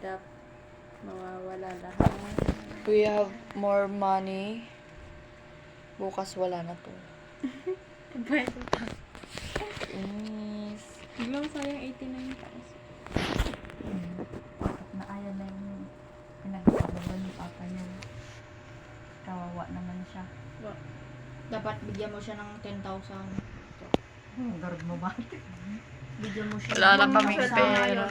up. Mawawala lahat. We have more money. Bukas wala na to. Pwede pa. Inis. Biglang sayang 89,000. Na ayaw na yung pinagpagawa ni Papa niya. Kawawa naman siya. Dapat bigyan mo siya ng 10,000. Garod mo ba? Bigyan mo siya Wala ng na kaming 10,000. pera.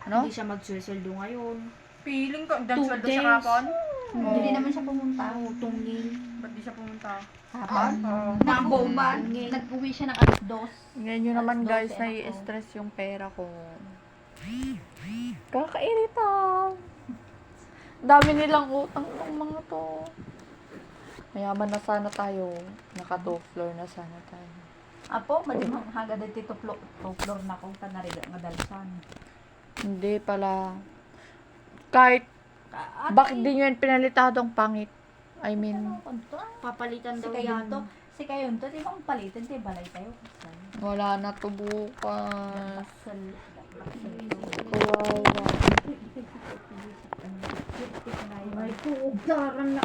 Ano? Hindi siya magsuseldo ngayon. Feeling ko, 2 sweldo days. siya kapon. Hindi naman siya pumunta. Oo, tungin. Ba't di siya pumunta? Hapon? Oo. Nabomban. Nag-uwi siya ng alas 2. Ngayon nyo naman guys, Dose, nai-stress yung pera ko. Kakairita. Dami nilang utang ng mga to. Mayaman na sana tayo. Naka 2 floor na sana tayo. Apo, malimang hanggang dito floor na kung tanariga nga dalsan. Hindi pala. Kahit, bakit di nyo yan pinalitadong pangit? I mean, Papalitan Si daw kayo yan. to, si kayo to, di bang palitin, di balay tayo. wala na to bukas. Baksal. Kawawa. Ay, kuugdaran na.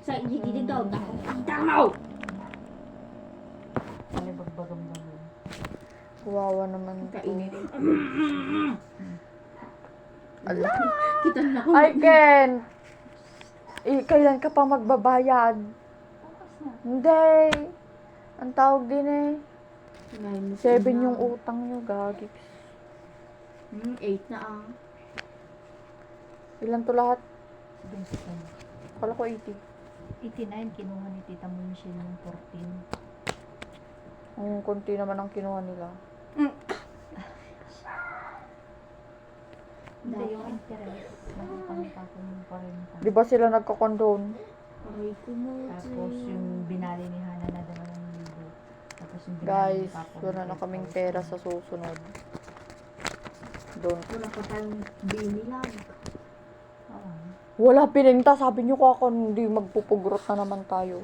Sa hindi daw. Tamaw! Palibag-bagam-bagam. Kawawa naman to. Ala! Kita na ko. I can't! Kailan ka pa magbabayad? Bukas na. Hindi. Ang tawag din eh. 7 yung utang nyo, gagi. 8 na ang. Ilan to lahat? 20. Kala ko 80. 89, kinuha ni Tita Monchil yung 14. Ang konti naman ang kinuha nila. Hindi yung interest. Nakutang pa ko yung 40. Di ba sila nagka-condone? Aray ko mo. Tapos yung binali ni Hana na 2,000. Tapos yung binali Guys, ni Papa wala na kaming pera sa susunod. Doon. Wala pa tayong binilang. Oo. Wala pininta. Sabi nyo ko ako hindi magpupugrot na naman tayo.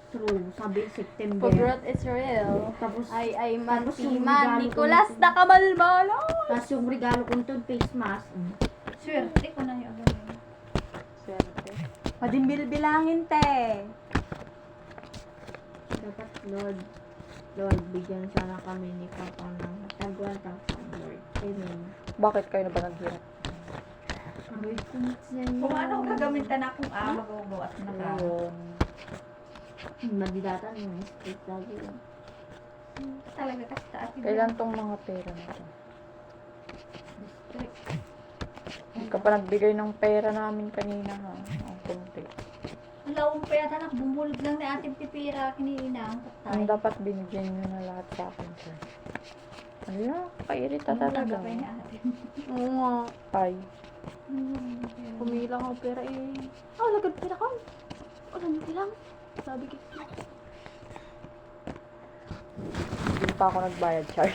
True. Sabi September. Pag-growth is real. Tapos, Ay, Tapos yung man. regalo Nicolas ko- na kamalmalo. tapos yung regalo kong to, face mask. Swerte ko na yung agad. Swerte. Madimbil-bilangin, te. Dapat, Lord, bigyan sana kami ni Papa ng tagwan Lord. Amen. Bakit kayo na ba naghirap? Aray ko mo siya. Kung ano gagamitan na kung magawa at naka. Ayun. Madidatan yung street lagi. Talaga kasi taas. Kailan tong mga pera na to? Hindi ka pa nagbigay ng pera namin kanina ha. Ang konti. Alawang pa yata bumulog lang ni ating pipira kanina. Ang dapat binigyan nyo na lahat sa akin sir. Ala, kairita talaga. Tanggapay ni ate. Oo nga. Ay. Kumilang ako pera eh. Lagad pera ka. Alam niyo lang. Sabi ko. Hindi pa ako nagbayad, Char.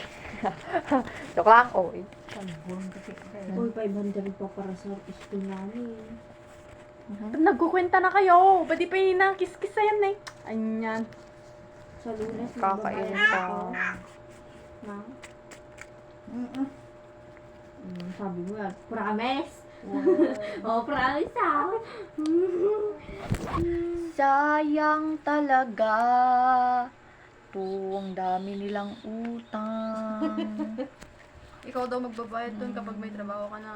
Joke lang. Oh, eh. Tagbulong kasi. Uy, 500 pa para sa school namin. Nagkukwenta na kayo. Ba't di pa yun na kiss-kiss yan eh. Anyan. Sa lunes, Kakain magbabayad pa. ako. Na? Sabi mo yan, promise? Oh, promise ah. Sayang talaga. Ang dami nilang utang. Ikaw daw magbabayad dun kapag may trabaho ka na.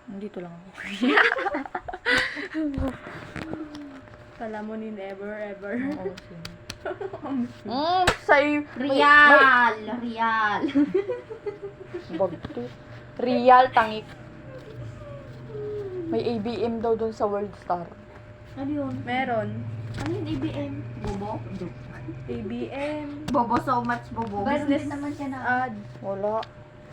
Nandito lang ako. Kala mo ni never ever. Oo, sige. Sa'yo. Real! Real! Bagto. Real tangik. May ABM daw doon sa World Star. Ano yun? Meron. Ano yun, ABM? Bobo? ABM. Bobo so much, bobo. Pero Business hindi naman siya na. Ad. Wala.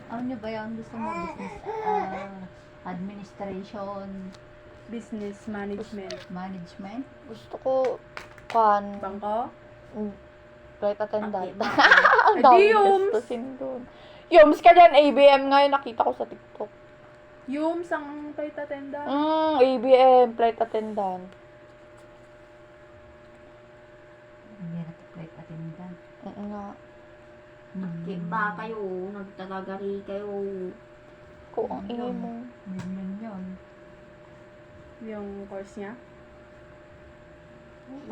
Ano nyo ba yung gusto mo? Business administration, Business management. management? Gusto ko Bangko? flight attendant. Bakit? Ang Ay, dami di, Yums. gastusin doon. Yums ka dyan, ABM ngayon nakita ko sa TikTok. Yung sang flight attendant. ABM, flight attendant. Hindi na flight attendant. Nga. Nagkimba kayo, nagtatagari kayo. Ko ang ingay mo. Ganyan yun. Yung course niya.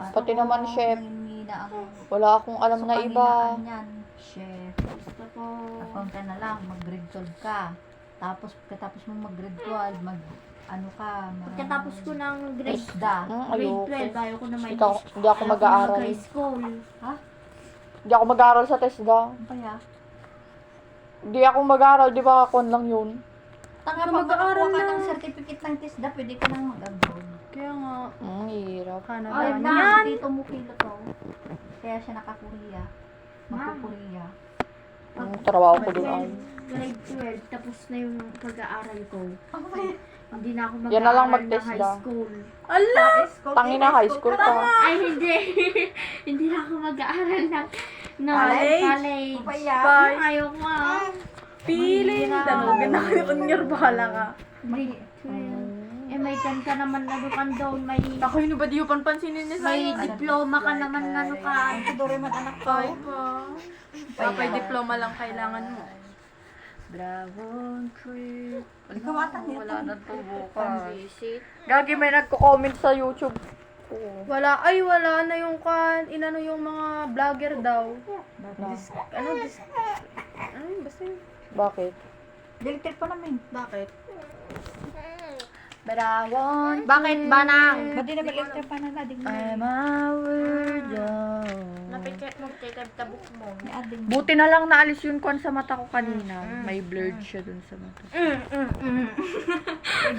Pati naman, chef. Nangingina ako. Wala akong alam na iba. Panghinaan yan, chef. Gusto ko. Account ka na lang, mag-grade 12 ka. Tapos, pagkatapos mo mag-grade 12, ano ka, Pagkatapos ko ng grade Isda. Ayoko. 12, ayaw ko na may Hindi ako ayaw ko na mag-aaral. mag-high school. Hindi ako mag-aaral sa TESDA. Ano kaya? Hindi ako mag-aaral, di ba? Kon lang yun. Tanga, Ikaw pag mag-aaral makakuha ka na. ng certificate ng TISDA, pwede ka nang mag-abroad. Kaya nga, Hirap. Canada. Ay, Yan. na, dito mo kilo to. Kaya siya naka-Korea. Magpo-Korea. Trabaho ko doon ay. Grade 12, tapos na yung pag-aaral ko. Hindi na ako Yan na lang mag-aaral ng mag-test high daw. school. Ala! Tangin na high school ka. Ay, hindi. Hindi na ako mag-aaral ng College? college. Kaya, Bye. Ayaw ko nga. Piling! Tanugin na kayo. Unyar, bahala ka. Grade 12. Eh, may kan ka naman ano kan doon. May Ako yun ba di yung panpansinin niya may diploma ka naman ano ka. si Doraemon anak ko. Ay pa. Papay diploma lang kailangan mo. Dragon Creek. Ikaw ata niya. Wala na to bukas. Visit. Gagi, may nagko-comment sa YouTube. Wala. Ay, wala na yung kan. Inano yung mga vlogger daw. Ano, yun, basta yun. Bakit? Deleted pa namin. Bakit? Dragon. Bakit ba nang? Ba't di na ba-electric pa na natin? I'm a weirdo. Napikit mo tabok mo. May ading. Buti na lang naalis yun kwan sa mata ko kanina. May blurred siya dun sa mata.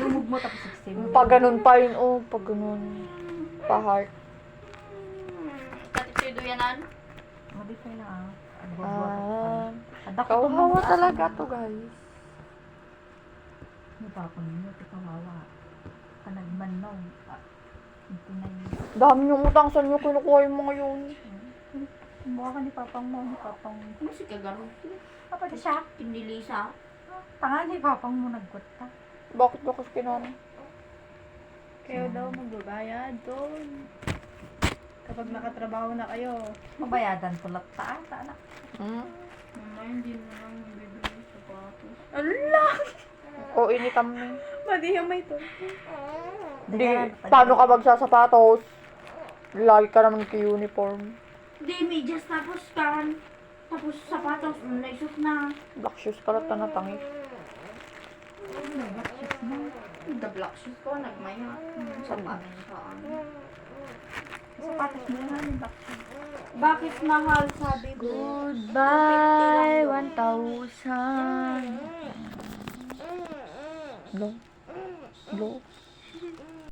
Dumog mo tapos 16. Pag ganun pa yun, oh, pag ganun. Pa-heart. Katipido yanan? Modify lang Ah, Adak kauhawa talaga to, guys. Ano pa ako ninyo? Kawawa. Kanagman nung. Ito na yun. Dami yung utang, saan nyo kinukuha yung mga yun? Mukha ka ni Papang mo. Ni Papang mo. Ano si Kagaro? Kapag siya. Tinilisa. Tanga ni Papang mo nagkota. Bakit ba kasi kinano? Kayo daw magbabayad doon. Kapag nakatrabaho na kayo. Mabayadan ko lang ata na. Mama, hindi mo lang bibili sa sapatos. Ala! O, initam mo. Madihimay to. Hindi, paano ka magsasapatos? Lagi ka naman uniform. Di, medyas tapos kan. Tapos sapatos, naisot na. Black shoes ka lang na tangi. The black shoes ko, nagmaya. Sapatos ka. Sapatos mo na yung back. Bakit mahal, sabi ko? Goodbye, 1,000. Hello? Hello?